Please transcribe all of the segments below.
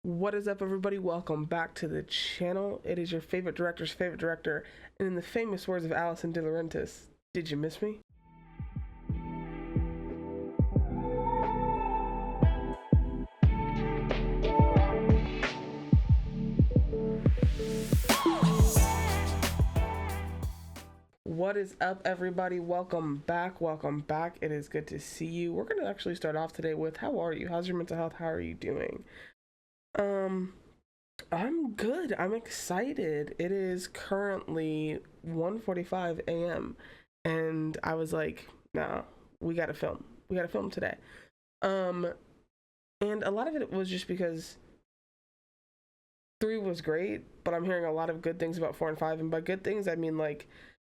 What is up, everybody? Welcome back to the channel. It is your favorite director's favorite director, and in the famous words of Alison De Laurentiis, did you miss me? What is up, everybody? Welcome back. Welcome back. It is good to see you. We're going to actually start off today with, how are you? How's your mental health? How are you doing? I'm good. I'm excited. It is currently 1:45 a.m. and I was like, nah, we gotta film. We gotta film today. And a lot of it was just because 3 was great, but I'm hearing a lot of good things about 4 and 5, and by good things I mean like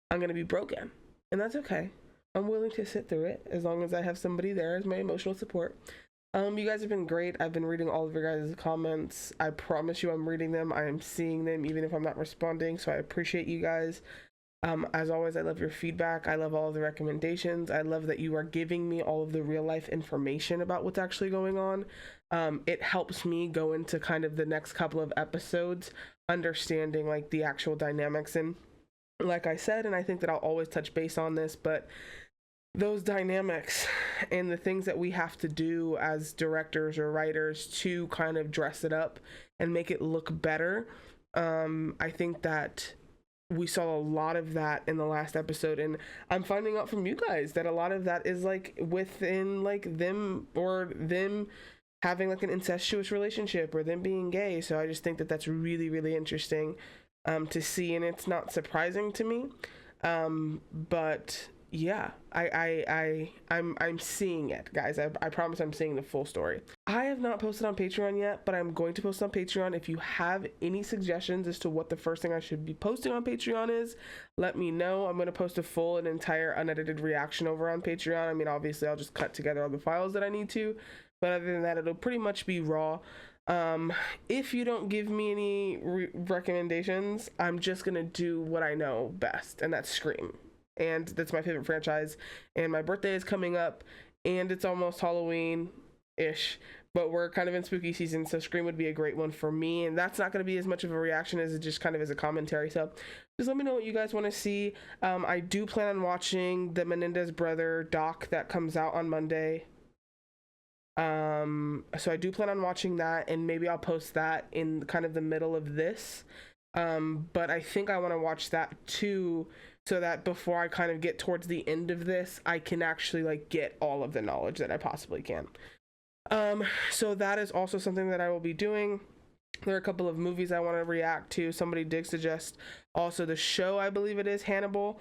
I'm gonna be broken, and that's okay. I'm willing to sit through it as long as I have somebody there as my emotional support. You guys have been great. I've been reading all of your guys' comments. I promise you I'm reading them. I am seeing them even if I'm not responding, so I appreciate you guys. As always, I love your feedback. I love all of the recommendations. I love that you are giving me all of the real life information about what's actually going on. It helps me go into kind of the next couple of episodes understanding like the actual dynamics, and like I said, and I think that I'll always touch base on this, but those dynamics and the things that we have to do as directors or writers to kind of dress it up and make it look better. I think that we saw a lot of that in the last episode, and I'm finding out from you guys that a lot of that is like within like them, or them having like an incestuous relationship, or them being gay. So I just think that that's really, really interesting to see, and it's not surprising to me. But yeah, I'm seeing it, guys. I promise I'm seeing the full story. I have not posted on Patreon yet, but I'm going to post on Patreon. If you have any suggestions as to what the first thing I should be posting on Patreon is, let me know. I'm going to post a full and entire unedited reaction over on Patreon. I mean, obviously I'll just cut together all the files that I need to, but other than that, it'll pretty much be raw. If you don't give me any recommendations, I'm just gonna do what I know best, and that's Scream. And that's my favorite franchise, and my birthday is coming up, and it's almost Halloween-ish, but we're kind of in spooky season, so Scream would be a great one for me, and that's not going to be as much of a reaction as it just kind of as a commentary. So just let me know what you guys want to see. I do plan on watching the Menendez brother doc that comes out on Monday. So I do plan on watching that, and maybe I'll post that in kind of the middle of this. But I think I want to watch that too, so that before I kind of get towards the end of this, I can actually like get all of the knowledge that I possibly can. So that is also something that I will be doing. There are a couple of movies I want to react to. Somebody did suggest also the show, I believe it is, Hannibal.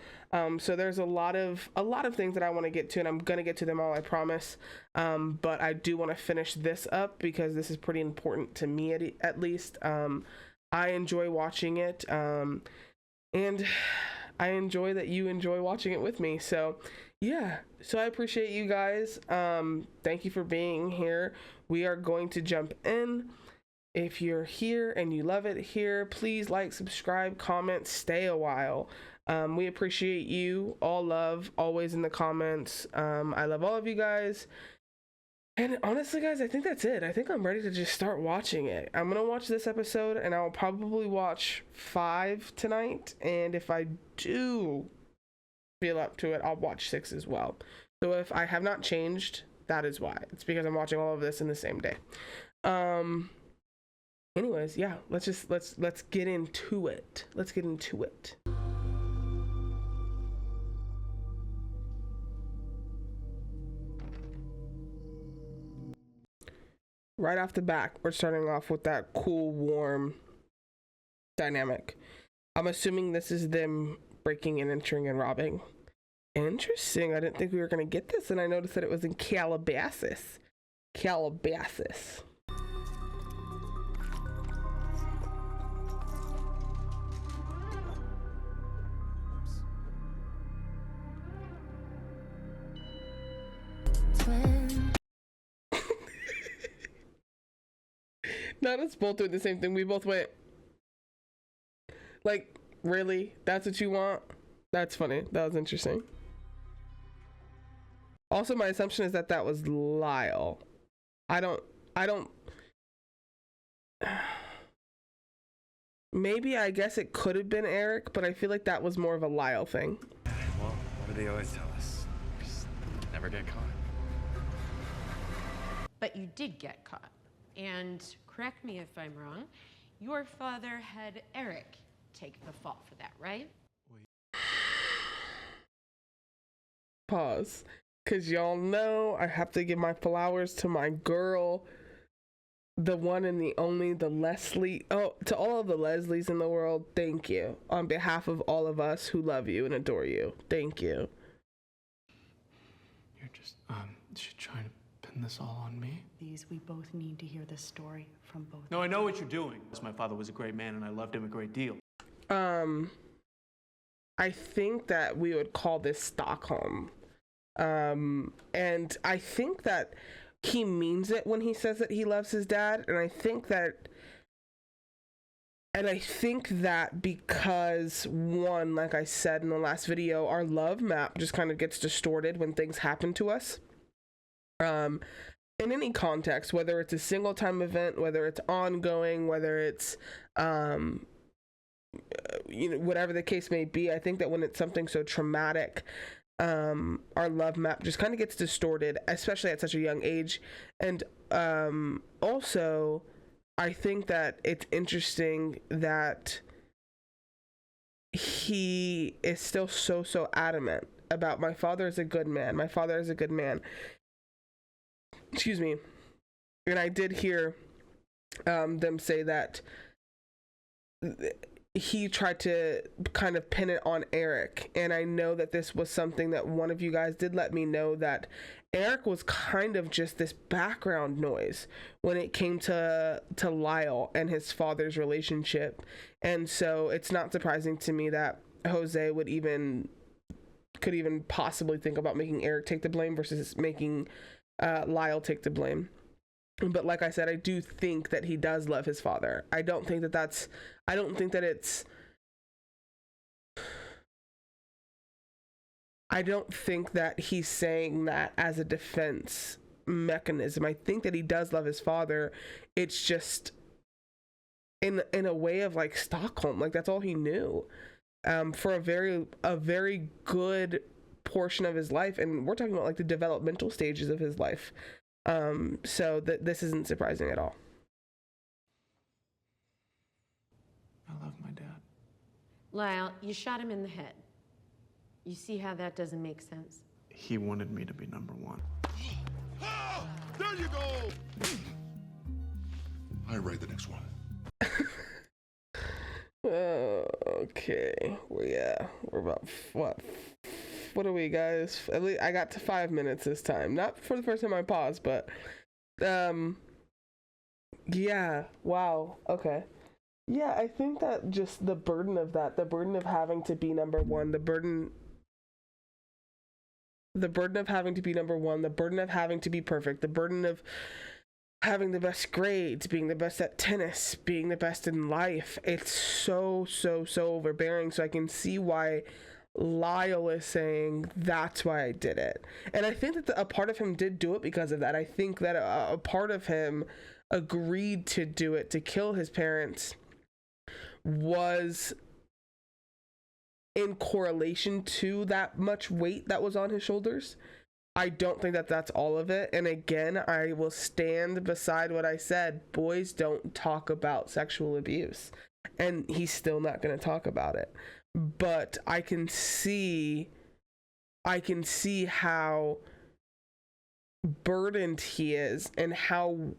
So there's a lot of things that I want to get to, and I'm gonna get to them all, I promise. But I do want to finish this up because this is pretty important to me at least. I enjoy watching it, and I enjoy that you enjoy watching it with me. So yeah, so I appreciate you guys. Thank you for being here. We are going to jump in. If you're here and you love it here, please like, subscribe, comment, stay a while. We appreciate you. All love, always in the comments. I love all of you guys. And honestly, guys, I think that's it. I think I'm ready to just start watching it. I'm going to watch this episode, and I'll probably watch 5 tonight. And if I do feel up to it, I'll watch 6 as well. So if I have not changed, that is why. It's because I'm watching all of this in the same day. Anyways, yeah, let's get into it. Let's get into it. Right off the bat, we're starting off with that cool, warm dynamic. I'm assuming this is them breaking and entering and robbing. Interesting. I didn't think we were going to get this, and I noticed that it was in Calabasas. Calabasas. Not us both doing the same thing. We both went, like, really? That's what you want? That's funny. That was interesting. Also, my assumption is that that was Lyle. I don't Maybe, I guess it could have been ERIK, but I feel like that was more of a Lyle thing. Well, what do they always tell us? Just never get caught. But you did get caught. And correct me if I'm wrong, your father had ERIK take the fall for that, right? Pause. Because y'all know I have to give my flowers to my girl, the one and the only, the Leslie. Oh, to all of the Leslies in the world, thank you. On behalf of all of us who love you and adore you, thank you. You're just, trying to pin this all on me? These, we both need to hear this story from both. No, I know what you're doing. My father was a great man and I loved him a great deal. I think that we would call this Stockholm. And I think that he means it when he says that he loves his dad. And I think that because, one, like I said in the last video, our love map just kind of gets distorted when things happen to us. In any context, whether it's a single time event, whether it's ongoing, whether it's, whatever the case may be, I think that when it's something so traumatic, our love map just kind of gets distorted, especially at such a young age. And also, I think that it's interesting that he is still so adamant about my father is a good man. My father is a good man. Excuse me. And I did hear them say that he tried to kind of pin it on ERIK. And I know that this was something that one of you guys did let me know, that ERIK was kind of just this background noise when it came to Lyle and his father's relationship. And so it's not surprising to me that Jose could even possibly think about making ERIK take the blame versus making Lyle take the blame. But like I said, I do think that he does love his father. I don't think that he's saying that as a defense mechanism. I think that he does love his father. It's just in a way of like Stockholm, like that's all he knew for a very good portion of his life. And we're talking about like the developmental stages of his life. So this isn't surprising at all. I love my dad. Lyle, you shot him in the head. You see how that doesn't make sense? He wanted me to be number one. Ah, there you go! I write the next one. Okay. Well, yeah. We're about, what are we, guys? At least I got to 5 minutes this time. Not for the first time I paused, but yeah. Wow. Okay. Yeah, I think that just the burden of having to be number one, the burden of having to be number one, the burden of having to be perfect, the burden of having the best grades, being the best at tennis, being the best in life. It's so overbearing. So I can see why Lyle is saying that's why I did it. And I think that a part of him did do it because of that. I think that a part of him agreed to do it, to kill his parents, was in correlation to that much weight that was on his shoulders. I don't think that that's all of it. And again, I will stand beside what I said. Boys don't talk about sexual abuse. And he's still not going to talk about it. But I can see how burdened he is and how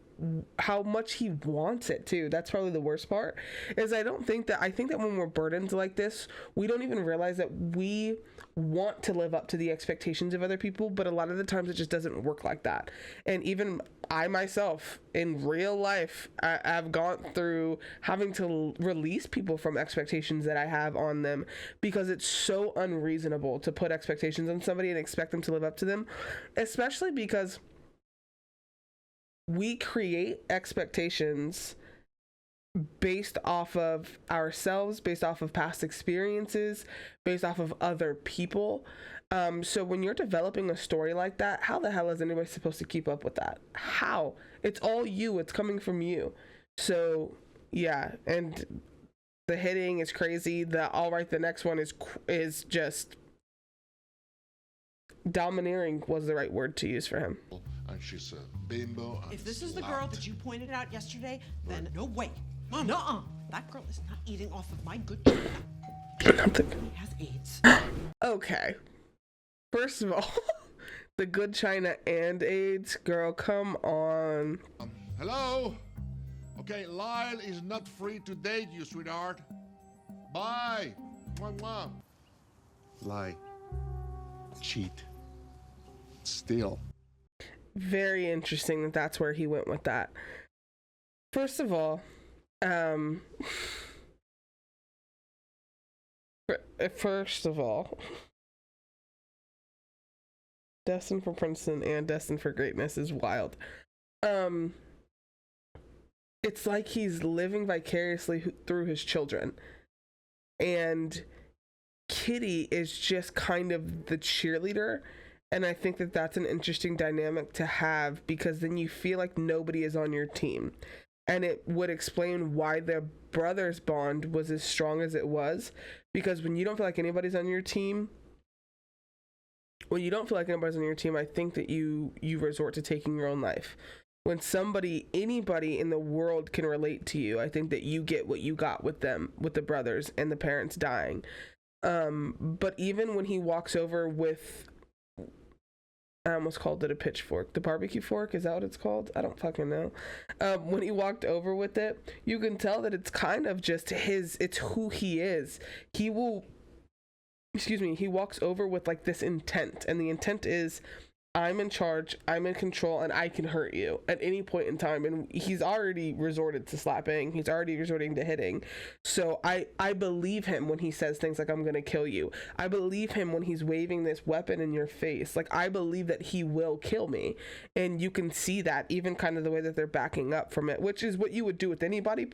much he wants it too. That's probably the worst part, is I think that when we're burdened like this, we don't even realize that we want to live up to the expectations of other people, but a lot of the times it just doesn't work like that. And even I myself in real life, I've gone through having to release people from expectations that I have on them, because it's so unreasonable to put expectations on somebody and expect them to live up to them, especially because we create expectations based off of ourselves, based off of past experiences, based off of other people. So when you're developing a story like that, how the hell is anybody supposed to keep up with that? How? It's all you. It's coming from you. So yeah, and The hitting is crazy. The next one is just domineering was the right word to use for him. And she's a bimbo. And If this is the girl that you pointed out yesterday, then no way. Mom, nuh-uh. That girl is not eating off of my good china. She has AIDS. Okay. First of all, the good china and AIDS, girl, come on. Hello? Okay, Lyle is not free to date you, sweetheart. Bye. Mwah, mwah. Lie. Cheat. Steal. Very interesting that that's where he went with that. First of all, destined for Princeton and destined for greatness is wild. It's like he's living vicariously through his children, and Kitty is just kind of the cheerleader. And I think that that's an interesting dynamic to have, because then you feel like nobody is on your team. And it would explain why their brothers' bond was as strong as it was. Because when you don't feel like anybody's on your team, I think that you resort to taking your own life. When anybody in the world can relate to you, I think that you get what you got with them, with the brothers and the parents dying. But even when he walks over with, I almost called it a pitchfork. The barbecue fork, is that what it's called? I don't fucking know. When he walked over with it, you can tell that it's kind of just it's who he is. He walks over with like this intent, and the intent is, I'm in charge, I'm in control, and I can hurt you at any point in time. And he's already resorted to slapping. He's already resorting to hitting. So I believe him when he says things like, I'm going to kill you. I believe him when he's waving this weapon in your face. Like, I believe that he will kill me. And you can see that even kind of the way that they're backing up from it, which is what you would do with anybody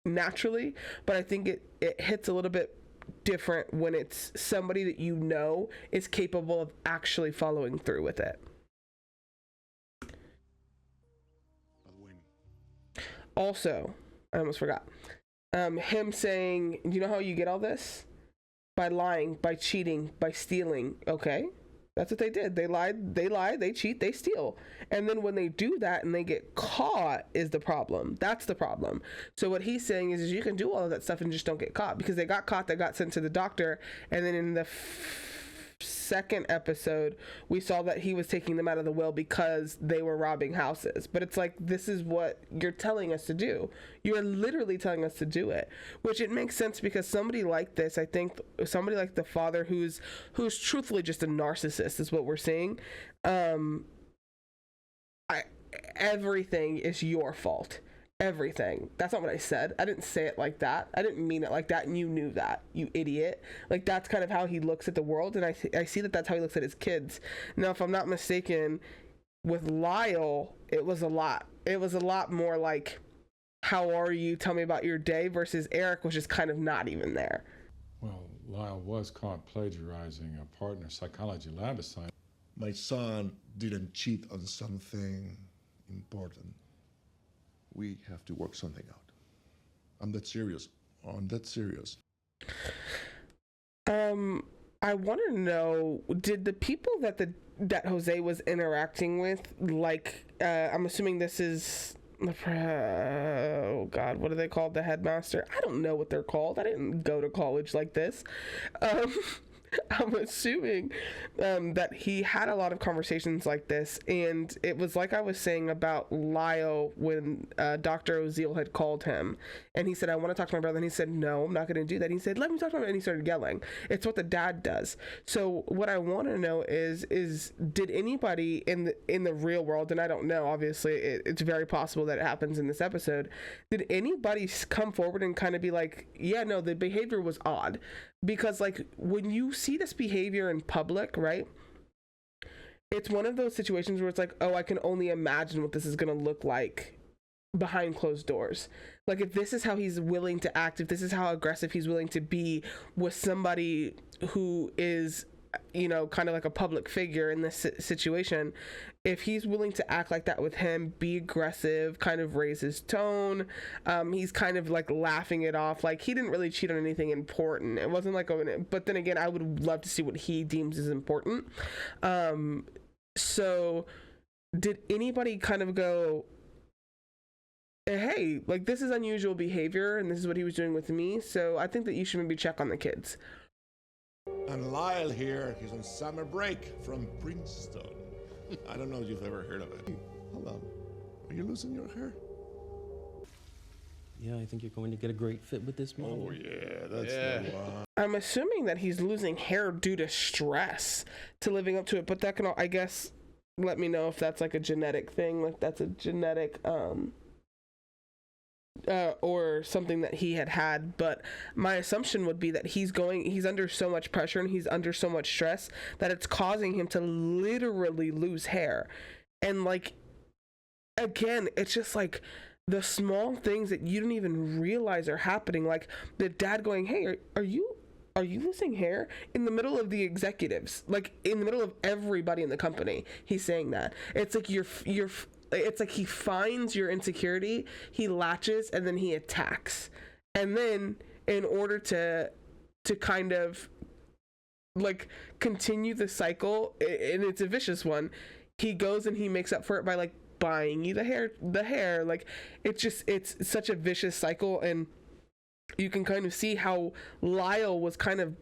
naturally. But I think it hits a little bit different when it's somebody that you know is capable of actually following through with it. Also, I almost forgot, him saying, you know how you get all this? By lying, by cheating, by stealing. Okay, that's what they did. They lied, they cheat, they steal. And then when they do that and they get caught is the problem. That's the problem. So what he's saying is you can do all of that stuff and just don't get caught, because they got caught, they got sent to the doctor. And then in the second episode, we saw that he was taking them out of the will because they were robbing houses. But it's like, this is what you're telling us to do. You're literally telling us to do it, which it makes sense, because somebody like this, I think somebody like the father who's truthfully just a narcissist is what we're seeing. Everything is your fault. Everything. That's not what I said. I didn't say it like that. I didn't mean it like that, and you knew that, you idiot. Like, that's kind of how he looks at the world, and I see that that's how he looks at his kids. Now, if I'm not mistaken, with Lyle, it was a lot more like, how are you? Tell me about your day, versus ERIK was just kind of not even there. Well, Lyle was caught plagiarizing a partner psychology lab assignment. My son didn't cheat on something important. We have to work something out. I'm that serious. I want to know, did the people that Jose was interacting with, like, I'm assuming this is, oh God, what are they called? The headmaster? I don't know what they're called. I didn't go to college like this. I'm assuming that he had a lot of conversations like this, and it was like I was saying about Lyle when Dr. Oziel had called him, and he said, I want to talk to my brother, and he said, no, I'm not going to do that. And he said, let me talk to him, and he started yelling. It's what the dad does. So what I want to know is did anybody in the real world, and I don't know, obviously it's very possible that it happens in this episode, did anybody come forward and kind of be like, yeah, no, the behavior was odd? Because, like, when you see this behavior in public, right, it's one of those situations where it's like, oh, I can only imagine what this is going to look like behind closed doors. Like, if this is how he's willing to act, if this is how aggressive he's willing to be with somebody who is you know, kind of like a public figure in this situation, if he's willing to act like that with him, be aggressive, kind of raise his tone, he's kind of like laughing it off, like he didn't really cheat on anything important. It wasn't like, but then again, I would love to see what he deems as important. So did anybody kind of go, hey, like this is unusual behavior and this is what he was doing with me, so I think that you should maybe check on the kids? And Lyle here, he's on summer break from Princeton. I don't know if you've ever heard of it. Hey, hold on. Are you losing your hair? Yeah, I think you're going to get a great fit with this model. Oh, yeah, that's the one. I'm assuming that he's losing hair due to stress to living up to it, but that can, I guess, let me know if that's like a genetic thing, like that's a genetic, or something that he had. But my assumption would be that he's under so much pressure and he's under so much stress that it's causing him to literally lose hair. And like, again, it's just like the small things that you don't even realize are happening, like the dad going, hey, are you losing hair in the middle of the executives, like in the middle of everybody in the company? He's saying that. It's like it's like he finds your insecurity, he latches, and then he attacks. And then in order to kind of like continue the cycle, and it's a vicious one, he goes and he makes up for it by like buying you the hair. Like it's such a vicious cycle. And you can kind of see how Lyle was kind of,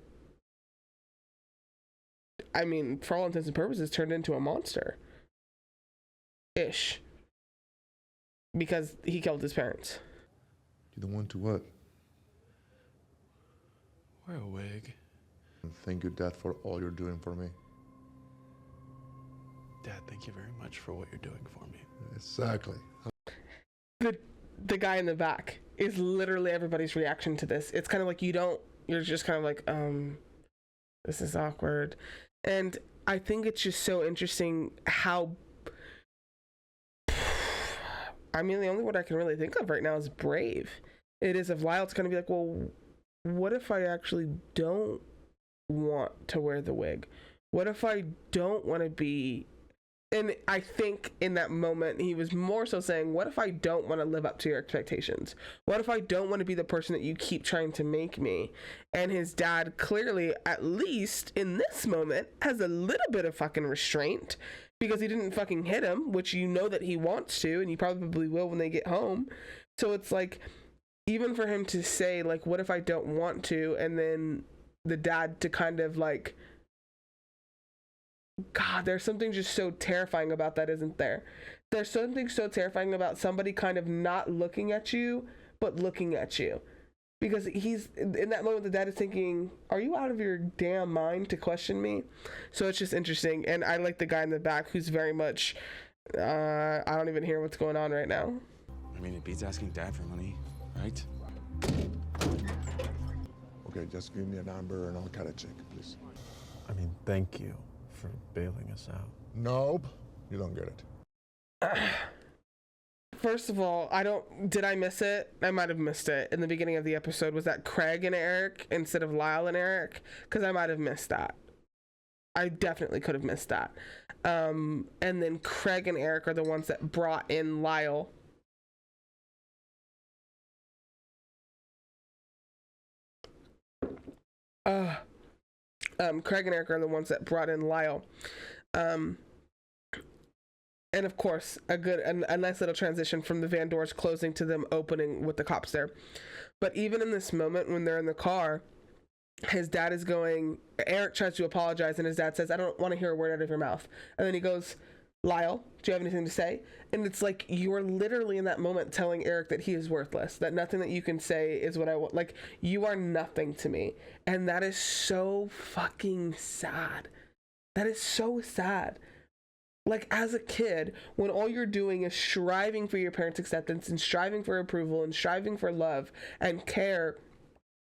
I mean, for all intents and purposes, turned into a monster ish, because he killed his parents. You don't want to what? Wear a wig. Thank you, Dad, for all you're doing for me. Dad, thank you very much for what you're doing for me. Exactly. The guy in the back is literally everybody's reaction to this. It's kind of like you're just kind of like, this is awkward. And I think it's just so interesting how, I mean, the only word I can really think of right now is brave. It is of Lyle to kind of be like, well, what if I actually don't want to wear the wig? What if I don't want to be... And I think in that moment, he was more so saying, what if I don't want to live up to your expectations? What if I don't want to be the person that you keep trying to make me? And his dad clearly, at least in this moment, has a little bit of fucking restraint, because he didn't fucking hit him, which you know that he wants to, and he probably will when they get home. So it's like, even for him to say, like, what if I don't want to? And then the dad to kind of like, God, there's something just so terrifying about that, isn't there? There's something so terrifying about somebody kind of not looking at you, but looking at you. Because he's, in that moment, the dad is thinking, are you out of your damn mind to question me? So it's just interesting. And I like the guy in the back who's very much, I don't even hear what's going on right now. I mean, it beats asking Dad for money, right? Okay, just give me a number and I'll cut a check, please. I mean, thank you for bailing us out. Nope, you don't get it. First of all, did I miss it? I might have missed it in the beginning of the episode. Was that Craig and ERIK instead of Lyle and ERIK? Because I might have missed that. I definitely could have missed that. And then Craig and ERIK are the ones that brought in Lyle. Craig and ERIK are the ones that brought in Lyle. And of course, a nice little transition from the van doors closing to them opening with the cops there. But even in this moment when they're in the car, his dad is going, ERIK tries to apologize, and his dad says, I don't want to hear a word out of your mouth. And then he goes, Lyle, do you have anything to say? And it's like, you're literally in that moment telling ERIK that he is worthless, that nothing that you can say is what I want. Like, you are nothing to me. And that is so fucking sad. That is so sad. Like, as a kid, when all you're doing is striving for your parents' acceptance and striving for approval and striving for love and care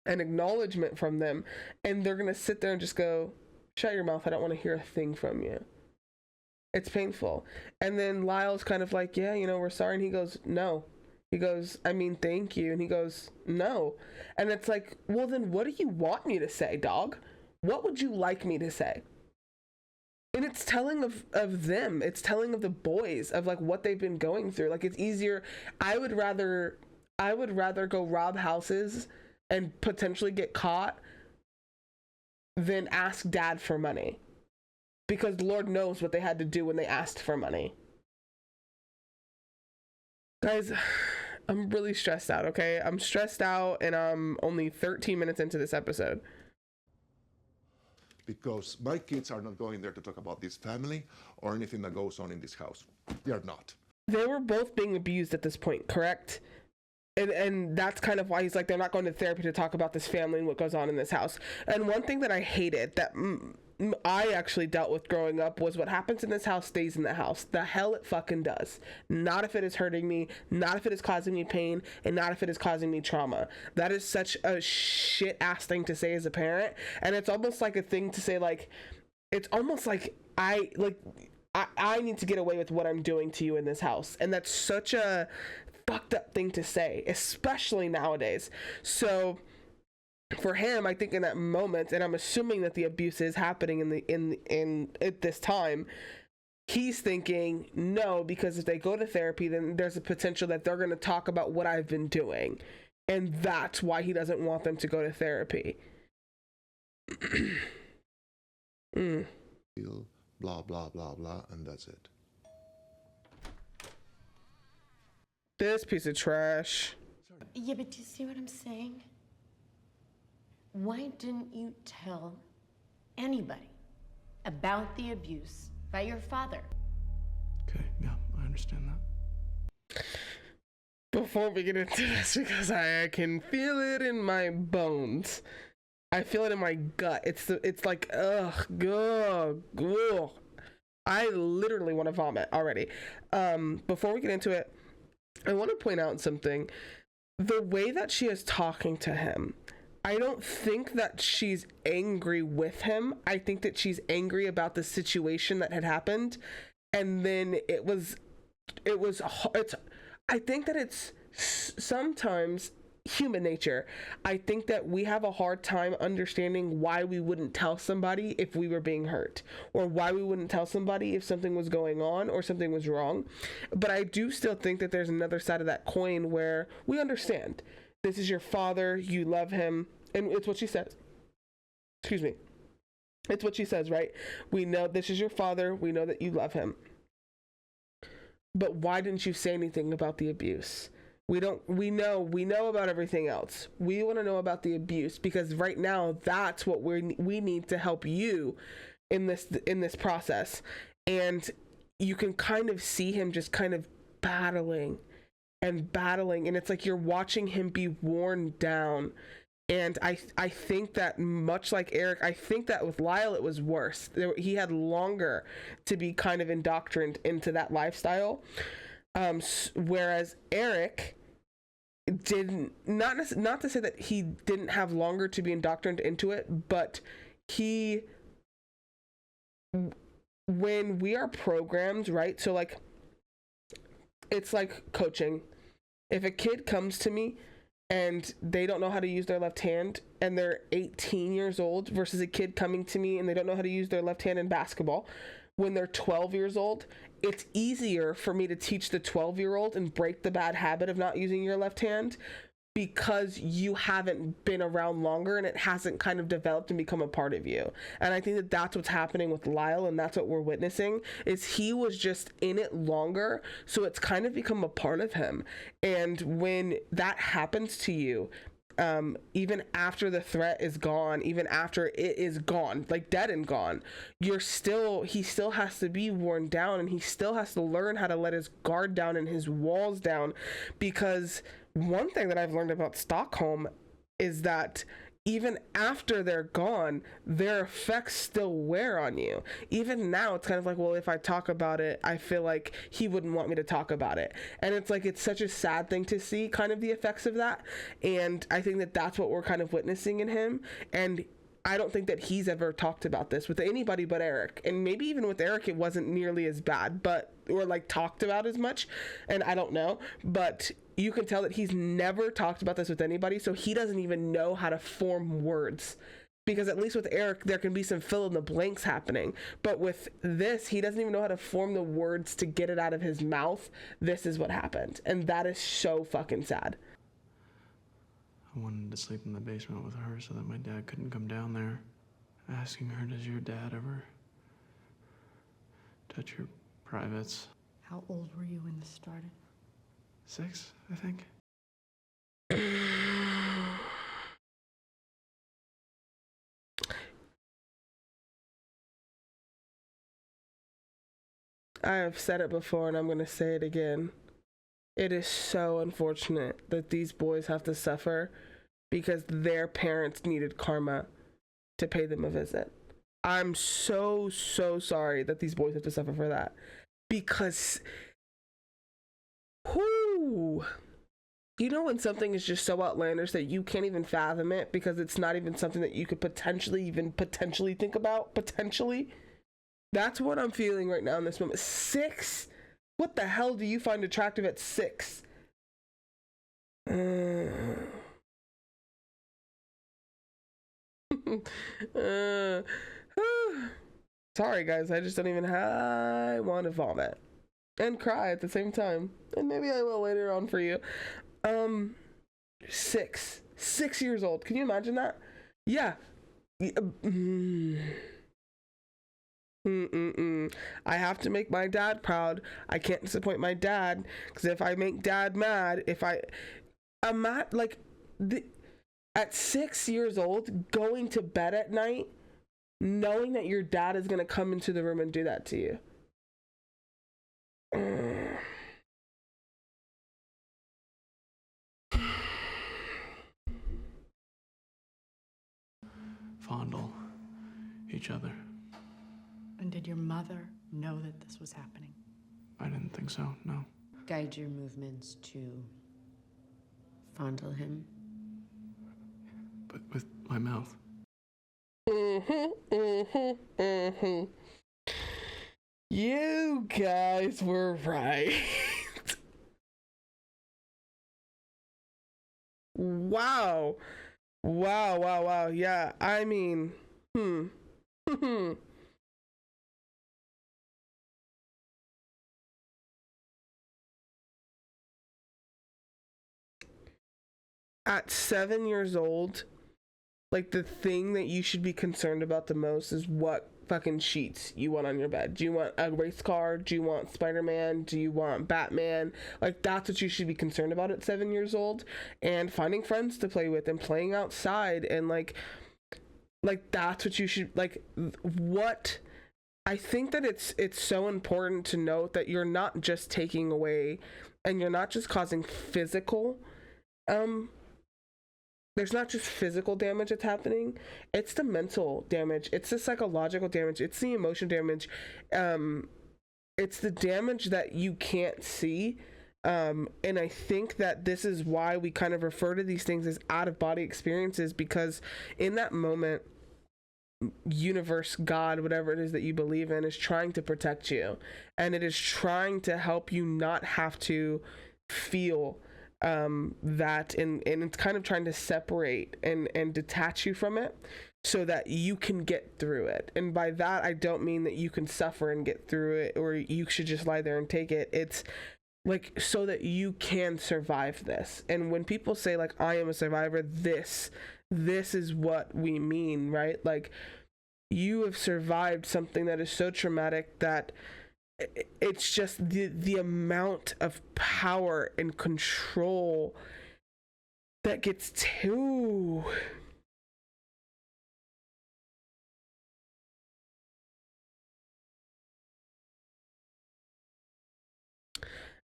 and acknowledgement from them, and they're going to sit there and just go, shut your mouth, I don't want to hear a thing from you. It's painful. And then Lyle's kind of like, yeah, we're sorry. And he goes, no. He goes, I mean, thank you. And he goes, no. And it's like, well, then what do you want me to say, dog? What would you like me to say? And it's telling of them. It's telling of the boys, of like what they've been going through. Like, it's easier. I would rather go rob houses and potentially get caught than ask dad for money. Because Lord knows what they had to do when they asked for money. Guys, I'm really stressed out, okay? I'm stressed out, and I'm only 13 minutes into this episode. Because my kids are not going there to talk about this family or anything that goes on in this house. They are not. They were both being abused at this point, correct? And that's kind of why he's like, they're not going to therapy to talk about this family and what goes on in this house. And one thing that I hated that I actually dealt with growing up was what happens in this house stays in the house. The hell it fucking does. Not if it is hurting me, not if it is causing me pain, and not if it is causing me trauma. That is such a shit ass thing to say as a parent. And it's almost like a thing to say, like, it's almost like I need to get away with what I'm doing to you in this house. And that's such a fucked up thing to say, especially nowadays. So for him, I think in that moment, and I'm assuming that the abuse is happening in at this time, he's thinking no, because if they go to therapy, then there's a potential that they're going to talk about what I've been doing, and that's why he doesn't want them to go to therapy. Blah blah blah blah, and that's it. This piece of trash. Yeah, but do you see what I'm saying? Why didn't you tell anybody about the abuse by your father? Okay, yeah, I understand that. Before we get into this, because I can feel it in my bones. I feel it in my gut. It's like, ugh. I literally want to vomit already. Before we get into it, I want to point out something. The way that she is talking to him, I don't think that she's angry with him. I think that she's angry about the situation that had happened. And then I think that it's sometimes human nature. I think that we have a hard time understanding why we wouldn't tell somebody if we were being hurt, or why we wouldn't tell somebody if something was going on or something was wrong. But I do still think that there's another side of that coin where we understand this is your father, you love him, and it's what she says. Excuse me. It's what she says, right? We know this is your father, we know that you love him. But why didn't you say anything about the abuse? We know about everything else. We want to know about the abuse, because right now that's what we need to help you in this process. And you can kind of see him just kind of battling, and it's like you're watching him be worn down. And I think that, much like ERIK, I think that with Lyle it was worse. He had longer to be kind of indoctrined into that lifestyle, whereas ERIK didn't. Not to say that he didn't have longer to be indoctrined into it, but when we are programmed, right? So like, it's like coaching. If a kid comes to me and they don't know how to use their left hand, and they're 18 years old, versus a kid coming to me and they don't know how to use their left hand in basketball when they're 12 years old, it's easier for me to teach the 12-year-old and break the bad habit of not using your left hand, because you haven't been around longer and it hasn't kind of developed and become a part of you. And I think that that's what's happening with Lyle, and that's what we're witnessing, is he was just in it longer, so it's kind of become a part of him. And when that happens to you, even after the threat is gone, even after it is gone, like dead and gone, he still has to be worn down, and he still has to learn how to let his guard down and his walls down. Because one thing that I've learned about Stockholm is that even after they're gone, their effects still wear on you. Even now, it's kind of like, well, if I talk about it, I feel like he wouldn't want me to talk about it. And it's like, it's such a sad thing to see kind of the effects of that. And I think that that's what we're kind of witnessing in him. And I don't think that he's ever talked about this with anybody but ERIK. And maybe even with ERIK, it wasn't nearly as bad, or like talked about as much. And I don't know, but you can tell that he's never talked about this with anybody. So he doesn't even know how to form words, because at least with ERIK there can be some fill in the blanks happening, but with this he doesn't even know how to form the words to get it out of his mouth. This is what happened, and that is so fucking sad. I wanted to sleep in the basement with her so that my dad couldn't come down there. Asking her, does your dad ever touch your privates? How old were you when this started? 6, I think. I have said it before and I'm going to say it again. It is so unfortunate that these boys have to suffer because their parents needed karma to pay them a visit. I'm so sorry that these boys have to suffer for that, because whoo, you know when something is just so outlandish that you can't even fathom it because it's not even something that you could potentially think about. That's what I'm feeling right now in this moment. 6? What the hell do you find attractive at 6? Sorry guys, I just don't even want to vomit and cry at the same time, and maybe I will later on for you. 6 years old, can you imagine that? Yeah. I have to make my dad proud. I can't disappoint my dad, because if I make dad mad, I'm at like at 6 years old, going to bed at night knowing that your dad is going to come into the room and do that to you. Fondle each other. And did your mother know that this was happening? I didn't think so, no. Guide your movements to fondle him. But with my mouth. You guys were right. Wow. Yeah, I mean, At 7 years old, like, the thing that you should be concerned about the most is what fucking sheets you want on your bed. Do you want a race car? Do you want Spider-Man? Do you want Batman? Like, that's what you should be concerned about at 7 years old. And finding friends to play with and playing outside, and like that's what you should, like, what I think that it's so important to note that you're not just taking away and you're not just causing physical there's not just physical damage that's happening, it's the mental damage, it's the psychological damage, it's the emotion damage, it's the damage that you can't see. And I think that this is why we kind of refer to these things as out-of-body experiences, because in that moment, universe, God, whatever it is that you believe in, is trying to protect you, and it is trying to help you not have to feel that, and it's kind of trying to separate and detach you from it so that you can get through it. And by that, I don't mean that you can suffer and get through it, or you should just lie there and take it. It's like so that you can survive this. And when people say, like, I am a survivor, this is what we mean, right? Like, you have survived something that is so traumatic that it's just the amount of power and control that gets to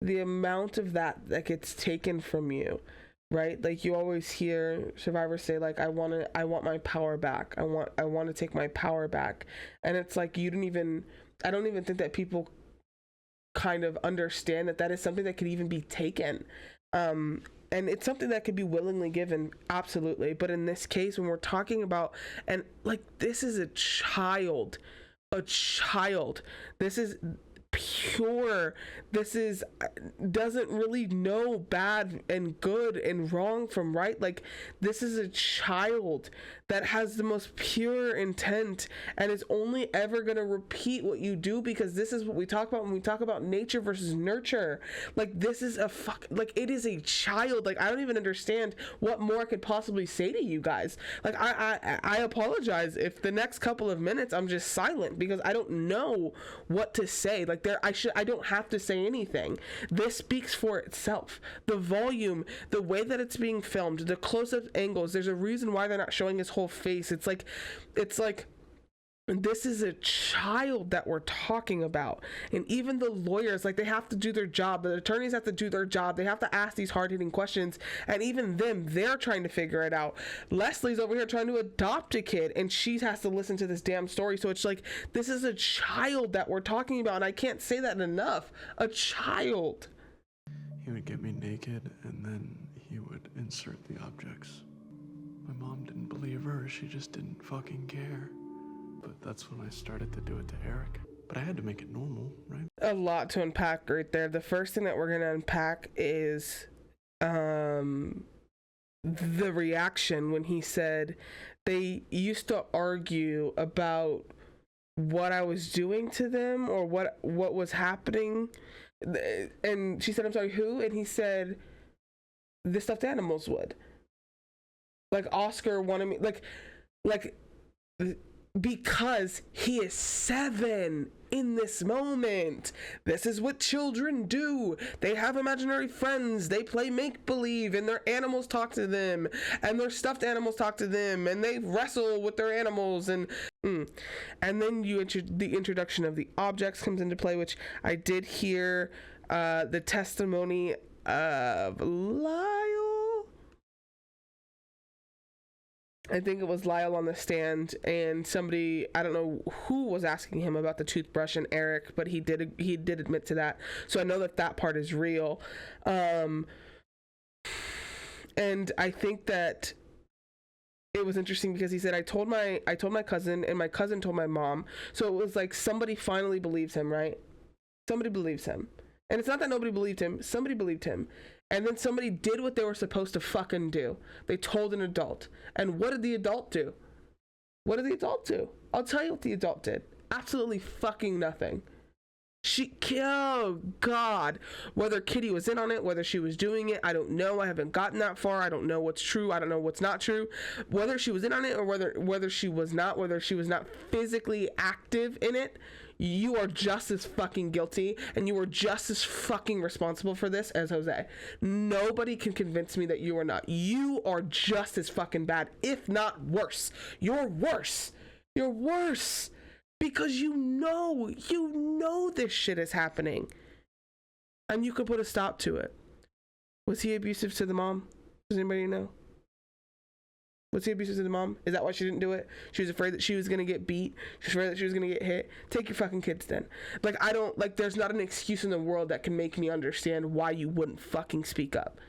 the amount of that gets taken from you, right? Like, you always hear survivors say, like, I want my power back. I want to take my power back. And it's like, I don't even think that people kind of understand that is something that could even be taken. And it's something that could be willingly given, absolutely. But in this case, when we're talking about, and like, this is a child, this is pure. This is doesn't really know bad and good and wrong from right. Like, this is a child that has the most pure intent and is only ever going to repeat what you do, because this is what we talk about when we talk about nature versus nurture. Like, this is like, it is a child. Like, I don't even understand what more I could possibly say to you guys. Like, I apologize if the next couple of minutes I'm just silent, because I don't know what to say. Like, I don't have to say anything. This speaks for itself. The volume, the way that it's being filmed, the close-up angles, there's a reason why they're not showing his whole face. It's like this is a child that we're talking about. And even the lawyers, like, they have to do their job. The attorneys have to do their job. They have to ask these hard-hitting questions. And even them, they're trying to figure it out. Leslie's over here trying to adopt a kid, and she has to listen to this damn story. So it's like, this is a child that we're talking about. And I can't say that enough. A child. He would get me naked, and then he would insert the objects. My mom didn't believe her. She just didn't fucking care. But that's when I started to do it to ERIK. But I had to make it normal, right? A lot to unpack right there. The first thing that we're going to unpack is the reaction when he said they used to argue about what I was doing to them, or what was happening. And she said, I'm sorry, who? And he said, the stuffed animals would. Like, Oscar wanted me, like, because he is 7 in this moment. This is what children do. They have imaginary friends. They play make-believe, and their animals talk to them, and their stuffed animals talk to them, and they wrestle with their animals. And then the introduction of the objects comes into play, which I did hear the testimony of Lyle. I think it was Lyle on the stand, and somebody, I don't know who, was asking him about the toothbrush and ERIK, but he did admit to that. So I know that part is real. And I think that it was interesting because he said, I told my cousin, and my cousin told my mom. So it was like somebody finally believes him, right? Somebody believes him. And it's not that nobody believed him. Somebody believed him. And then somebody did what they were supposed to fucking do. They told an adult. And what did the adult do? What did the adult do? I'll tell you what the adult did. Absolutely fucking nothing. Oh God. Whether Kitty was in on it, whether she was doing it, I don't know. I haven't gotten that far. I don't know what's true. I don't know what's not true. Whether she was in on it, or whether she was not physically active in it, you are just as fucking guilty, and you are just as fucking responsible for this as Jose. Nobody can convince me that you are not. You are just as fucking bad, if not worse. You're worse. You're worse. Because you know this shit is happening. And you could put a stop to it. Was he abusive to the mom? Does anybody know? Was he abusive to the mom? Is that why she didn't do it? She was afraid that she was gonna get beat. She was afraid that she was gonna get hit. Take your fucking kids then. There's not an excuse in the world that can make me understand why you wouldn't fucking speak up.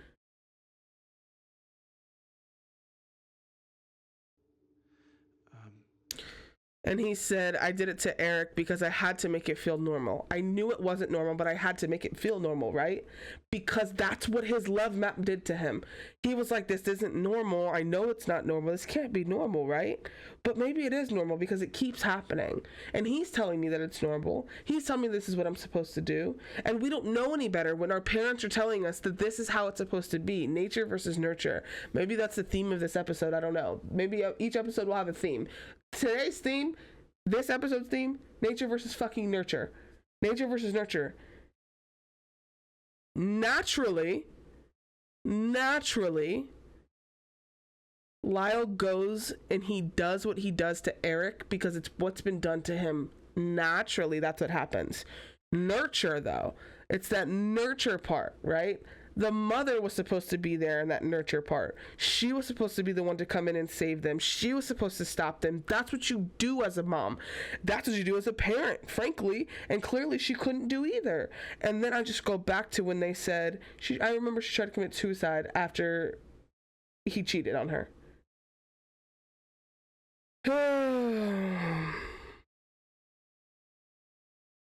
And he said, I did it to ERIK because I had to make it feel normal. I knew it wasn't normal, but I had to make it feel normal, right? Because that's what his love map did to him. He was like, this isn't normal. I know it's not normal. This can't be normal, right? But maybe it is normal because it keeps happening. And he's telling me that it's normal. He's telling me this is what I'm supposed to do. And we don't know any better when our parents are telling us that this is how it's supposed to be. Nature versus nurture. Maybe that's the theme of this episode. I don't know. Maybe each episode will have a theme. Today's theme, this episode's theme, nature versus fucking nurture. Nature versus nurture. Naturally, Lyle goes and he does what he does to ERIK because it's what's been done to him. Naturally, that's what happens. Nurture, though, it's that nurture part, right? The mother was supposed to be there in that nurture part. She was supposed to be the one to come in and save them. She was supposed to stop them. That's what you do as a mom. That's what you do as a parent, frankly. And clearly she couldn't do either. And then I just go back to when they said, I remember she tried to commit suicide after he cheated on her.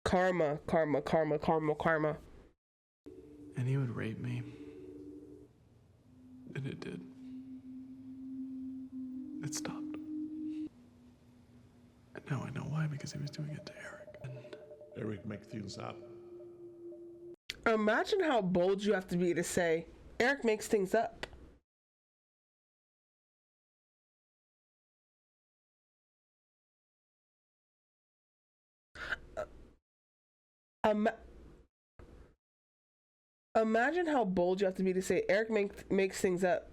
Karma, karma, karma, karma, karma. And he would rape me. And it did. It stopped. And now I know why, because he was doing it to Eric. And ERIK, make things up. Imagine how bold you have to be to say, ERIK makes things up. Imagine how bold you have to be to say ERIK makes things up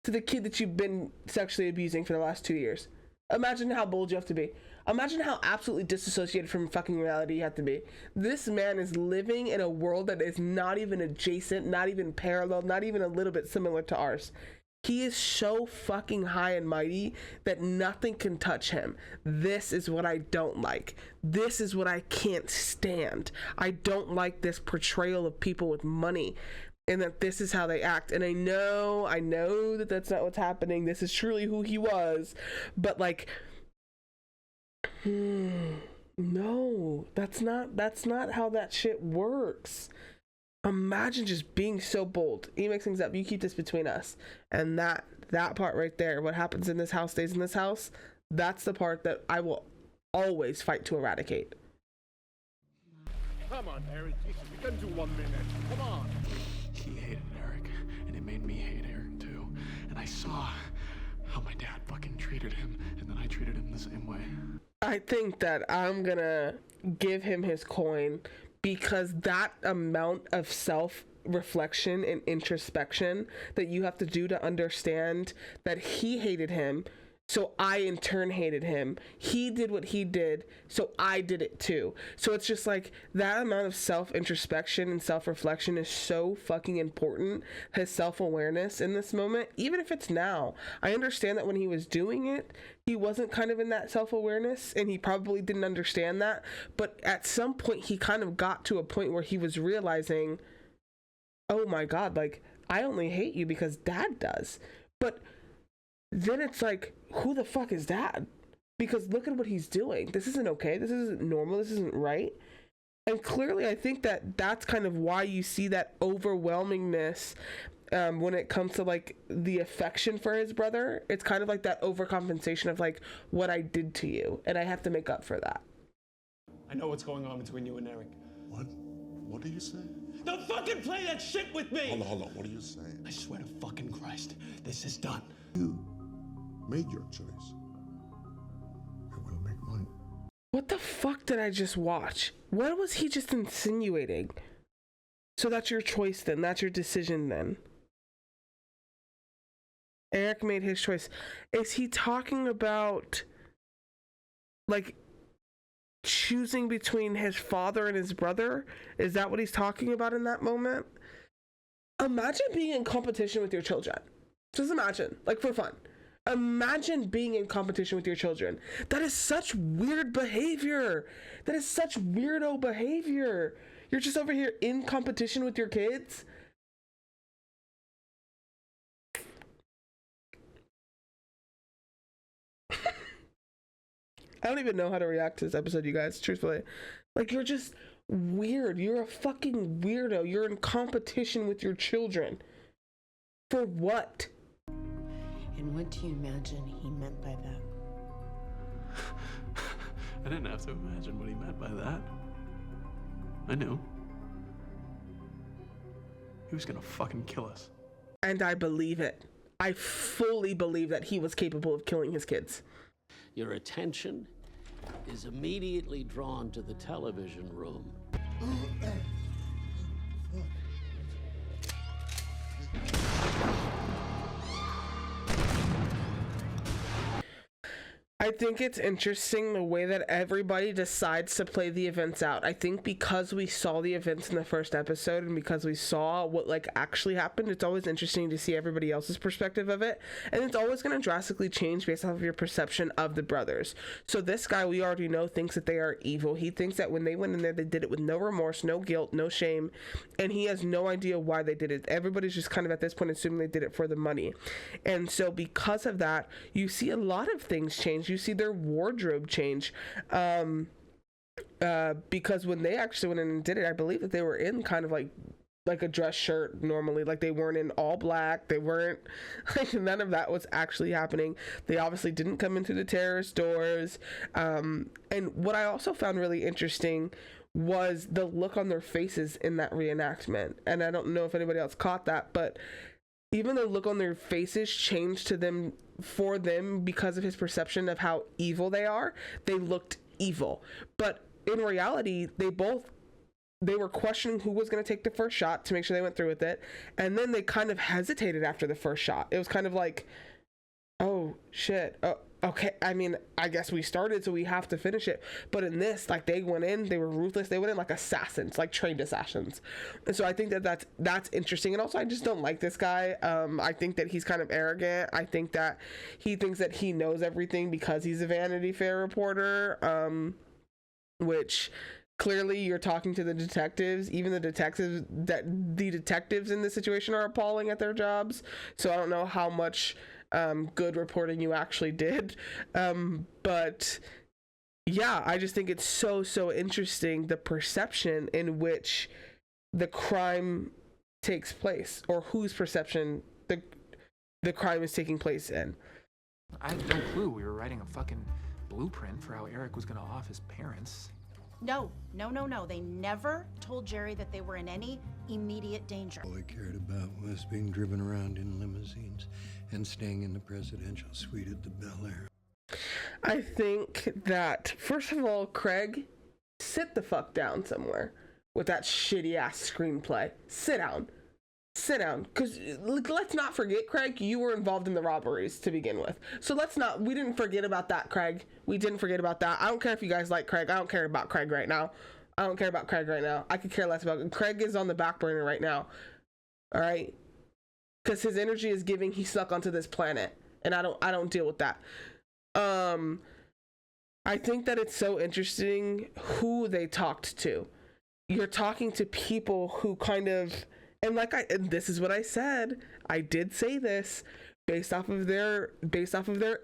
to the kid that you've been sexually abusing for the last 2 years. Imagine how bold you have to be. Imagine how absolutely disassociated from fucking reality you have to be. This man is living in a world that is not even adjacent, not even parallel, not even a little bit similar to ours. He is so fucking high and mighty that nothing can touch him. This is what I don't like. This is what I can't stand. I don't like this portrayal of people with money and that this is how they act. And I know that that's not what's happening. This is truly who he was. But like, no, that's not how that shit works. Imagine just being so bold. He makes things up. You keep this between us. And that part right there, what happens in this house stays in this house, that's the part that I will always fight to eradicate. Come on, ERIK. You can do 1 minute. Come on. he hated Eric, and it made me hate Eric too. And I saw how my dad fucking treated him, and then I treated him the same way. I think that I'm gonna give him his coin, because that amount of self-reflection and introspection that you have to do to understand that he hated him, so I in turn hated him. He did what he did, so I did it too. So it's just like that amount of self-introspection and self-reflection is so fucking important. His self-awareness in this moment, even if it's now. I understand that when he was doing it, he wasn't kind of in that self-awareness, and he probably didn't understand that. But at some point, he kind of got to a point where he was realizing, oh my God, like, I only hate you because Dad does. But then it's like, who the fuck is Dad? Because look at what he's doing. This isn't okay. This isn't normal. This isn't right. And clearly, I think that that's kind of why you see that overwhelmingness when it comes to like the affection for his brother. It's kind of like that overcompensation of like what I did to you, and I have to make up for that. I know what's going on between you and Eric. What? What do you say? Don't fucking play that shit with me! Hold on. What are you saying? I swear to fucking Christ, this is done. You made your choice. I will make mine. What the fuck did I just watch? What was he just insinuating? So that's your choice then. That's your decision then. Eric made his choice. Is he talking about like choosing between his father and his brother? Is that what he's talking about in that moment? Imagine being in competition with your children. Just imagine, like for fun. Imagine being in competition with your children. That is such weird behavior. That is such weirdo behavior. You're just over here in competition with your kids. I don't even know how to react to this episode, you guys, truthfully. Like, you're just weird. You're a fucking weirdo. You're in competition with your children. For what? And what do you imagine he meant by that? I didn't have to imagine what he meant by that. I knew. He was gonna fucking kill us. And I believe it. I fully believe that he was capable of killing his kids. Your attention is immediately drawn to the television room. I think it's interesting the way that everybody decides to play the events out. I think because we saw the events in the first episode and because we saw what like actually happened, it's always interesting to see everybody else's perspective of it. And it's always going to drastically change based off of your perception of the brothers. So this guy, we already know, thinks that they are evil. He thinks that when they went in there, they did it with no remorse, no guilt, no shame. And he has no idea why they did it. Everybody's just kind of at this point assuming they did it for the money. And so because of that, you see a lot of things change. You see their wardrobe change. because when they actually went in and did it, I believe that they were in kind of like a dress shirt normally. Like, they weren't in all black. They weren't, like, none of that was actually happening. They obviously didn't come into the terrorist doors. And what I also found really interesting was the look on their faces in that reenactment. And I don't know if anybody else caught that, but even the look on their faces changed to them, for them, because of his perception of how evil they are. They looked evil. But in reality, they were questioning who was going to take the first shot to make sure they went through with it. And then they kind of hesitated after the first shot. It was kind of like, oh shit. Oh, okay. I mean, I guess we started, so we have to finish it. But in this, like, they went in, they were ruthless. They went in like assassins, like trained assassins. And so I think that that's interesting. And also, I just don't like this guy. I think that he's kind of arrogant. I think that he thinks that he knows everything because he's a Vanity Fair reporter, which clearly you're talking to the detectives. Even the detectives in this situation are appalling at their jobs. So I don't know how much good reporting you actually did. But yeah, I just think it's so interesting, the perception in which the crime takes place, or whose perception the crime is taking place in. I had no clue we were writing a fucking blueprint for how ERIK was gonna off his parents. No. They never told Jerry that they were in any immediate danger. All they cared about was being driven around in limousines and staying in the presidential suite at the Bel Air. I think that, first of all, Craig, sit the fuck down somewhere with that shitty ass screenplay. Sit down. Because let's not forget, Craig, you were involved in the robberies to begin with. So we didn't forget about that, Craig. We didn't forget about that. I don't care if you guys like Craig. I don't care about Craig right now. I could care less about Craig. Is on the back burner right now. All right? Because his energy is giving, he's stuck onto this planet. And I don't deal with that. I think that it's so interesting who they talked to. You're talking to people who kind of, and this is what I said. I did say this. Based off of their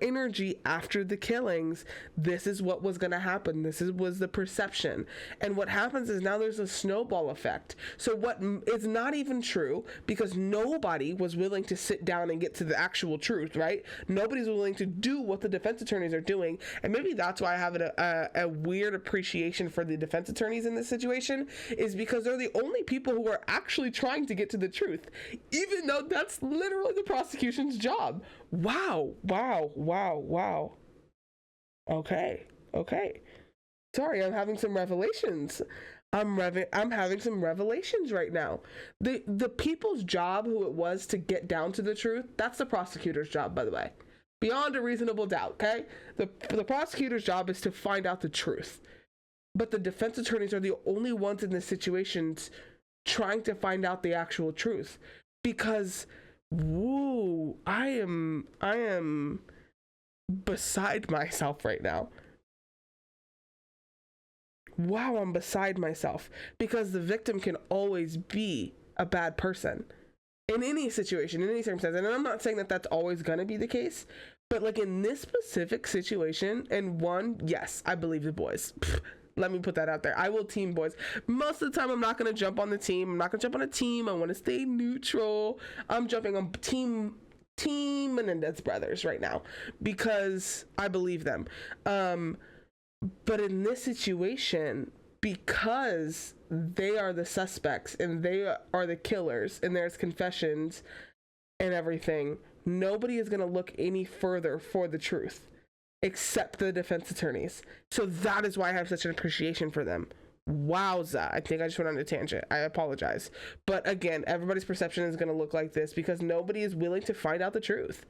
energy after the killings, this is what was going to happen. Was the perception. And what happens is now there's a snowball effect. So what is not even true, because nobody was willing to sit down and get to the actual truth, right? Nobody's willing to do what the defense attorneys are doing. And maybe that's why I have a weird appreciation for the defense attorneys in this situation, is because they're the only people who are actually trying to get to the truth, even though that's literally the prosecution's job. Wow. Okay. Sorry, I'm having some revelations. I'm having some revelations right now. The people's job, who it was to get down to the truth, that's the prosecutor's job, by the way. Beyond a reasonable doubt, okay? The prosecutor's job is to find out the truth. But the defense attorneys are the only ones in this situation trying to find out the actual truth. Because I am beside myself right now. Wow, I'm beside myself, because the victim can always be a bad person in any situation, in any circumstance. And I'm not saying that that's always going to be the case, but like in this specific situation, and yes, I believe the boys. Let me put that out there. I will team boys. Most of the time, I'm not going to jump on the team. I'm not going to jump on a team. I want to stay neutral. I'm jumping on team Menendez brothers right now because I believe them. But in this situation, because they are the suspects and they are the killers and there's confessions and everything, nobody is going to look any further for the truth except the defense attorneys. So that is why I have such an appreciation for them. Wowza. I think I just went on a tangent. I apologize. But again, everybody's perception is going to look like this because nobody is willing to find out the truth.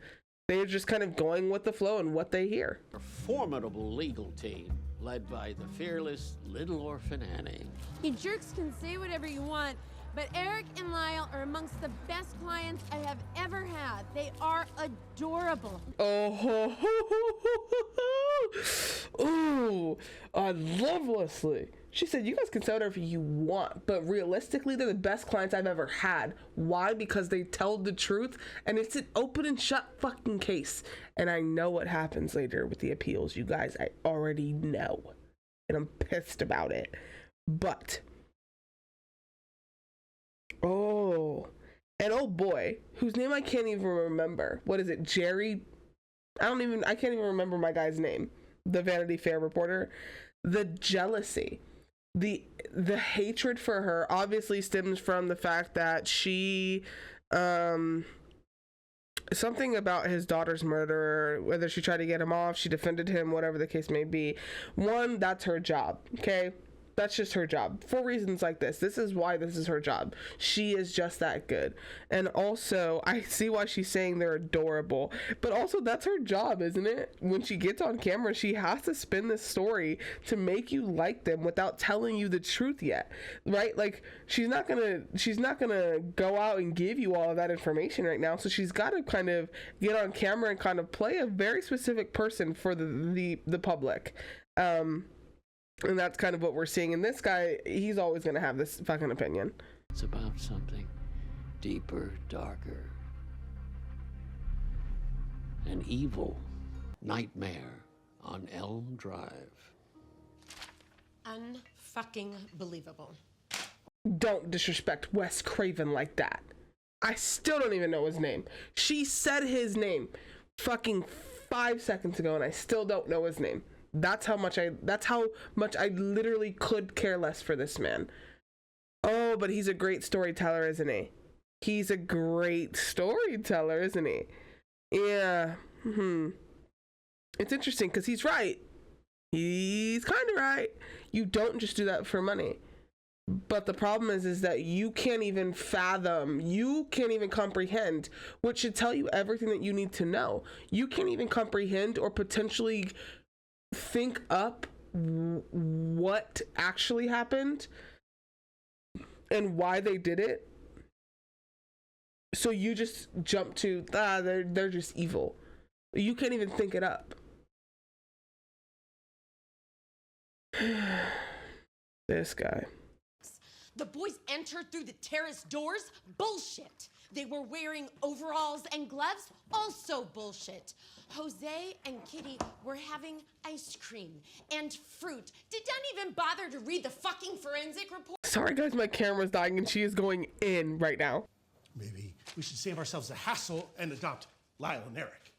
They're just kind of going with the flow and what they hear. A formidable legal team led by the fearless Little Orphan Annie. You jerks can say whatever you want, but ERIK and Lyle are amongst the best clients I have ever had. They are adorable. Oh, I love Leslie. She said, you guys can say whatever you want, but realistically, they're the best clients I've ever had. Why? Because they tell the truth, and it's an open and shut fucking case. And I know what happens later with the appeals, you guys. I already know. and I'm pissed about it. But and oh boy, whose name I can't even remember. What is it? Jerry? I can't even remember my guy's name. The Vanity Fair reporter. The jealousy, the hatred for her obviously stems from the fact that she, something about his daughter's murder, whether she tried to get him off, she defended him, whatever the case may be. One, that's her job, okay? That's just her job for reasons like this. This is why this is her job. She is just that good. And also, I see why she's saying they're adorable, but also that's her job, isn't it? When she gets on camera, she has to spin this story to make you like them without telling you the truth yet, right? Like she's not gonna go out and give you all of that information right now. So she's got to kind of get on camera and kind of play a very specific person for the public. And that's kind of what we're seeing. And this guy, he's always going to have this fucking opinion. It's about something deeper, darker. An evil nightmare on Elm Drive. Unfucking believable. Don't disrespect Wes Craven like that. I still don't even know his name. She said his name fucking 5 seconds ago and I still don't know his name. That's how much I literally could care less for this man. Oh, but he's a great storyteller, isn't he? He's a great storyteller, isn't he? Yeah. It's interesting because he's right. He's kind of right. You don't just do that for money. But the problem is that you can't even fathom, you can't even comprehend, which should tell you everything that you need to know. You can't even comprehend or potentially think up what actually happened and why they did it. So you just jump to they're just evil. You can't even think it up. This guy. The boys entered through the terrace doors? Bullshit. They were wearing overalls and gloves? Also bullshit. Jose and Kitty were having ice cream and fruit. Did not even bother to read the fucking forensic report. Sorry guys, my camera's dying and she is going in right now. Maybe we should save ourselves the hassle and adopt Lyle and ERIK.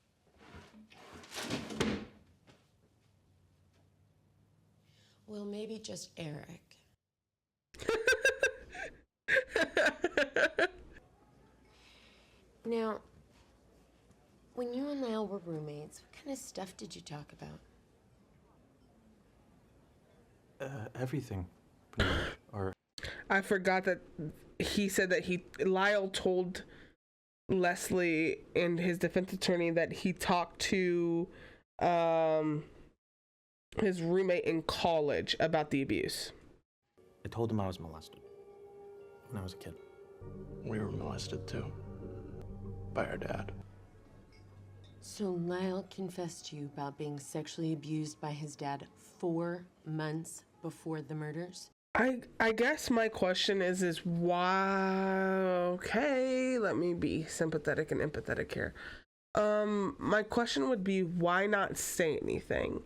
Well, maybe just ERIK. Now, when you and Lyle were roommates, what kind of stuff did you talk about? Everything, pretty much. Or I forgot that he said that Lyle told Leslie and his defense attorney that he talked to his roommate in college about the abuse. I told him I was molested when I was a kid. We were molested too. By our dad. So Lyle confessed to you about being sexually abused by his dad 4 months before the murders? I guess my question is why? Okay, let me be sympathetic and empathetic here. My question would be, why not say anything?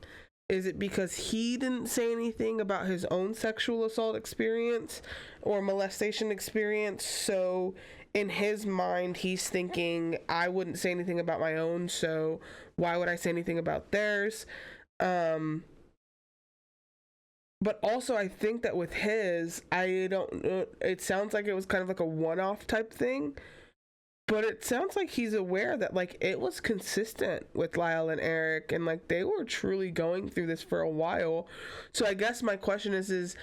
Is it because he didn't say anything about his own sexual assault experience or molestation experience? So in his mind, he's thinking, I wouldn't say anything about my own, so why would I say anything about theirs? But also, I think that with his, I don't know, it sounds like it was kind of like a one-off type thing. But it sounds like he's aware that, like, it was consistent with Lyle and ERIK, and, like, they were truly going through this for a while. So I guess my question is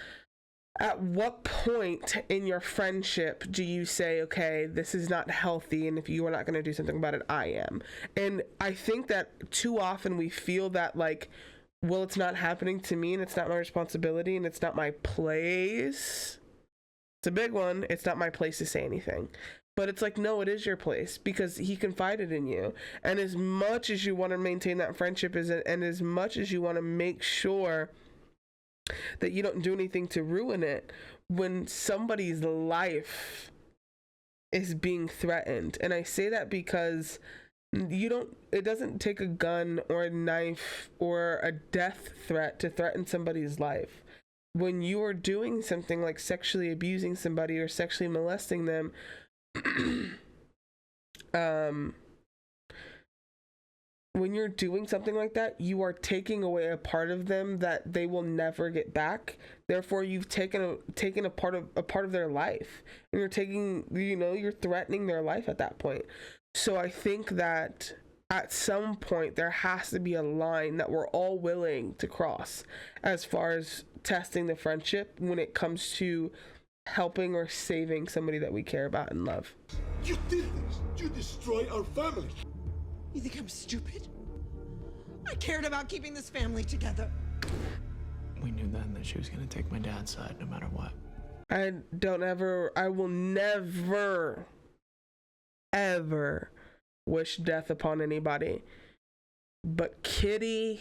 at what point in your friendship do you say, okay, this is not healthy, and if you are not going to do something about it, I am? And I think that too often we feel that, like, well, it's not happening to me, and it's not my responsibility, and it's not my place. It's a big one. It's not my place to say anything. But it's like, no, it is your place because he confided in you. And as much as you want to maintain that friendship and as much as you want to make sure that you don't do anything to ruin it, when somebody's life is being threatened. And I say that because It doesn't take a gun or a knife or a death threat to threaten somebody's life. When you are doing something like sexually abusing somebody or sexually molesting them, when you're doing something like that, you are taking away a part of them that they will never get back. Therefore, you've taken a part of their life, and you're threatening their life at that point. So I think that at some point there has to be a line that we're all willing to cross as far as testing the friendship when it comes to helping or saving somebody that we care about and love. You did this. You destroyed our family. You think I'm stupid? I cared about keeping this family together. We knew then that she was gonna take my dad's side no matter what. I will never, ever wish death upon anybody. But Kitty,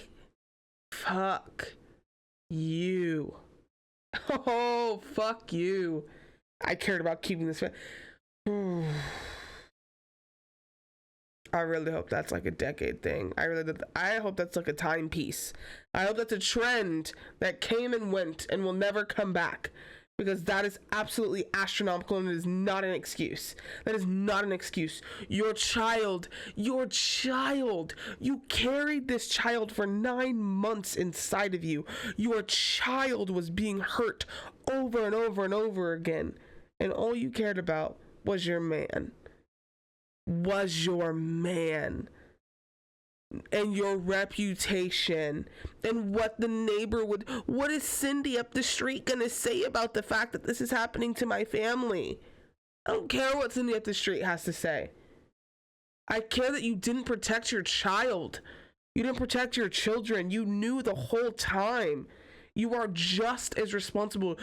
fuck you. Oh, fuck you. I cared about keeping this. I really hope that's like a decade thing. I hope that's like a timepiece. I hope that's a trend that came and went and will never come back, because that is absolutely astronomical and it is not an excuse. That is not an excuse. Your child, you carried this child for 9 months inside of you. Your child was being hurt over and over and over again. And all you cared about was your man. And your reputation and what the neighbor what is Cindy up the street gonna say about the fact that this is happening to my family? I don't care what Cindy up the street has to say. I care that you didn't protect your child. You didn't protect your children. You knew the whole time. You are just as responsible.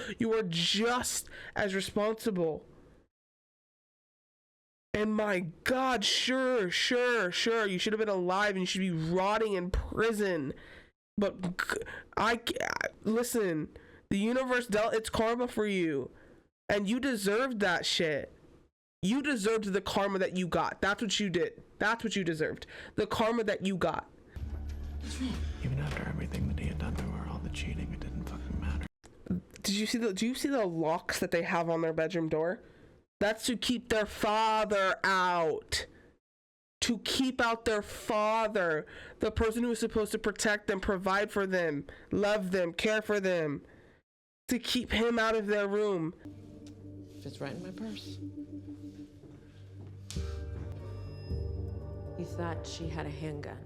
And my God, sure, you should have been alive and you should be rotting in prison. But listen, the universe dealt its karma for you, and you deserved that shit. You deserved the karma that you got. That's what you did. That's what you deserved. The karma that you got. Even after everything that he had done to her, all the cheating, it didn't fucking matter. Do you see the locks that they have on their bedroom door? That's to keep their father out. To keep out their father. The person who is supposed to protect them, provide for them, love them, care for them. To keep him out of their room. Fits right in my purse. You thought she had a handgun.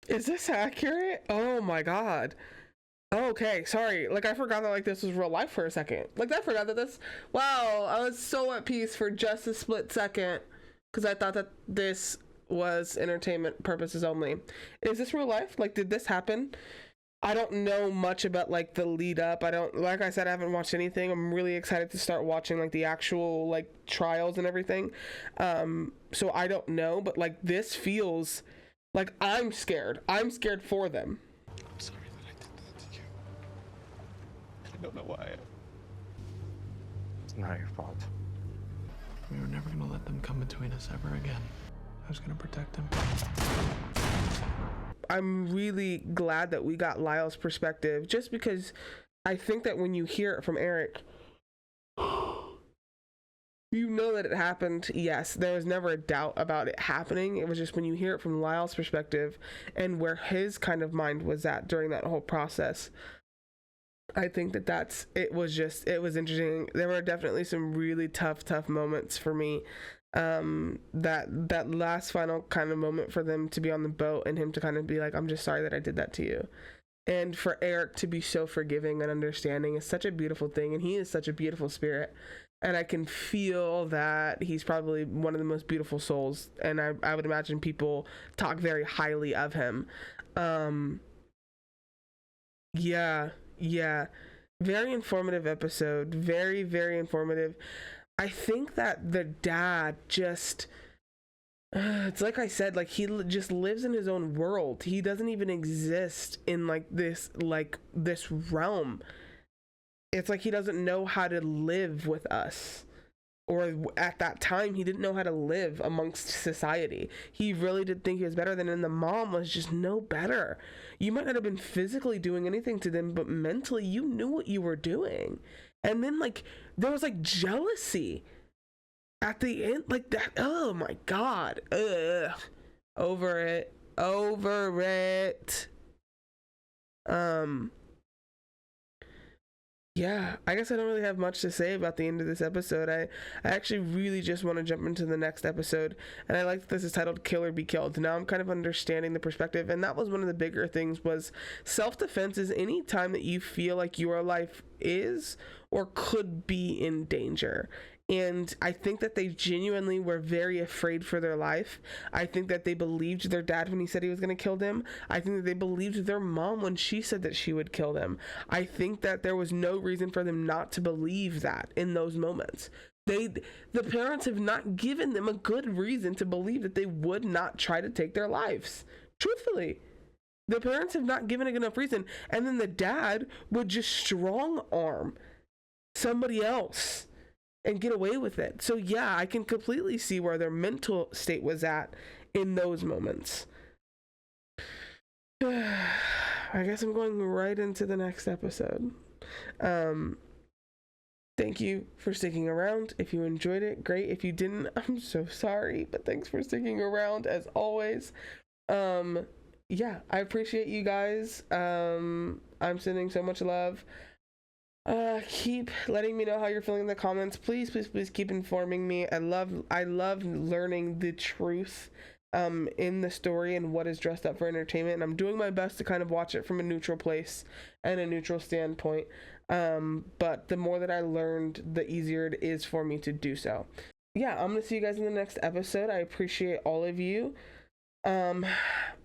Is this accurate? Oh my God. Okay, sorry. Like, I forgot that, like, this was real life for a second. Like, I forgot that this... Wow, I was so at peace for just a split second, because I thought that this was entertainment purposes only. Is this real life? Like, did this happen? I don't know much about, like, the lead up. Like I said, I haven't watched anything. I'm really excited to start watching, like, the actual, like, trials and everything. So I don't know, but, like, this feels like I'm scared. I'm scared for them. I'm sorry that I did that to you. I don't know why. It's not your fault. We were never gonna let them come between us ever again. I was gonna protect him. I'm really glad that we got Lyle's perspective, just because I think that when you hear it from ERIK, you know that it happened. Yes, there was never a doubt about it happening. It was just when you hear it from Lyle's perspective and where his kind of mind was at during that whole process. I think that it was interesting. There were definitely some really tough moments for me. That last final kind of moment for them to be on the boat and him to kind of be like, I'm just sorry that I did that to you. And for ERIK to be so forgiving and understanding is such a beautiful thing. And he is such a beautiful spirit. And I can feel that he's probably one of the most beautiful souls. And I would imagine people talk very highly of him. Yeah. Very informative episode. Very, very informative. I think that the dad just... it's like I said, like he just lives in his own world. He doesn't even exist in this realm. It's like he doesn't know how to live with us. or at that time, he didn't know how to live amongst society. He really did think he was better than, and the mom was just no better. You might not have been physically doing anything to them, but mentally you knew what you were doing. And then like there was like jealousy at the end, like that. Oh my God. Ugh. Over it. Yeah, I guess I don't really have much to say about the end of this episode. I actually really just want to jump into the next episode, and I like that this is titled Kill or Be Killed. Now I'm kind of understanding the perspective, and that was one of the bigger things, was self-defense is any time that you feel like your life is or could be in danger. And I think that they genuinely were very afraid for their life. I think that they believed their dad when he said he was going to kill them. I think that they believed their mom when she said that she would kill them. I think that there was no reason for them not to believe that in those moments. The parents have not given them a good reason to believe that they would not try to take their lives. Truthfully. The parents have not given it enough reason. And then the dad would just strong arm somebody else and get away with it. So yeah, I can completely see where their mental state was at in those moments. I guess I'm going right into the next episode. Thank you for sticking around. If you enjoyed it, great. If you didn't, I'm so sorry, but thanks for sticking around as always. Yeah, I appreciate you guys. I'm sending so much love. Keep letting me know how you're feeling in the comments. Please keep informing me. I love learning the truth in the story and what is dressed up for entertainment, and I'm doing my best to kind of watch it from a neutral place and a neutral standpoint. But the more that I learned, the easier it is for me to do so. Yeah, I'm gonna see you guys in the next episode. I appreciate all of you.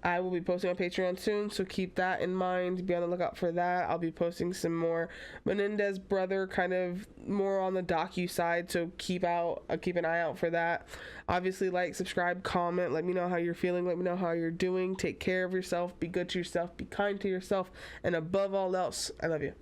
I will be posting on Patreon soon, so keep that in mind. Be on the lookout for that. I'll be posting some more Menendez brother, kind of more on the docu side, so keep an eye out for that. Obviously, like, subscribe, comment, let me know how you're feeling, let me know how you're doing. Take care of yourself, be good to yourself, be kind to yourself, and above all else, I love you.